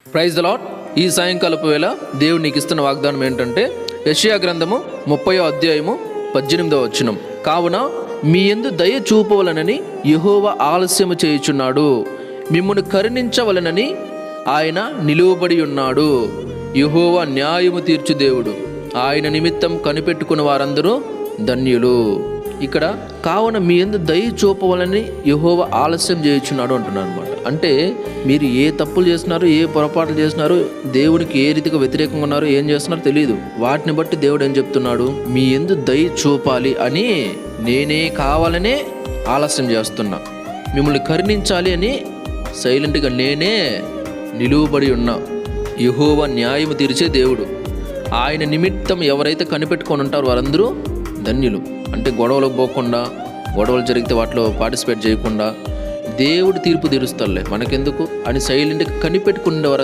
Praise the lord. ఈ సాయంకాలపు వేళ దేవుడు నీకు ఇస్తున్న వాగ్దానం ఏంటంటే యెషయా గ్రంథము 30వ అధ్యాయము 18వ వచనం. కావున మీ యందు దయ చూపవలనని యెహోవా ఆలస్యము చేయుచున్నాడు, మిమ్మును కరుణించవలనని ఆయన నిలువబడి ఉన్నాడు. యెహోవా న్యాయము తీర్చు దేవుడు, ఆయన నిమిత్తం కనిపెట్టుకున్న వారందరూ ధన్యులు. ఇక్కడ కావున మీ యందు దయ చూపవాలని యెహోవా ఆలస్యం చేయుచున్నాడు అంటున్నాడు అనమాట. అంటే మీరు ఏ తప్పులు చేస్తున్నారో, ఏ పొరపాట్లు చేస్తున్నారో, దేవునికి ఏ రీతిగా వ్యతిరేకంగా ఉన్నారో, ఏం చేస్తున్నారో తెలియదు. వాటిని బట్టి దేవుడు ఏం చెప్తున్నాడు, మీ యందు దయ చూపాలి అని నేనే కావాలనే ఆలస్యం చేస్తున్నా, మిమ్మల్ని కరుణించాలి అని సైలెంట్గా నేనే నిలువబడి ఉన్నా. యెహోవా న్యాయము తీర్చే దేవుడు, ఆయన నిమిత్తం ఎవరైతే కనిపెట్టుకొని ఉంటారో వారందరూ ధన్యులు. అంటే గొడవలకు పోకుండా, గొడవలు జరిగితే వాటిలో పార్టిసిపేట్ చేయకుండా దేవుడు తీర్పు తీరుస్తాడులే మనకెందుకు అని సైలెంట్గా కనిపెట్టుకునే వారందరూ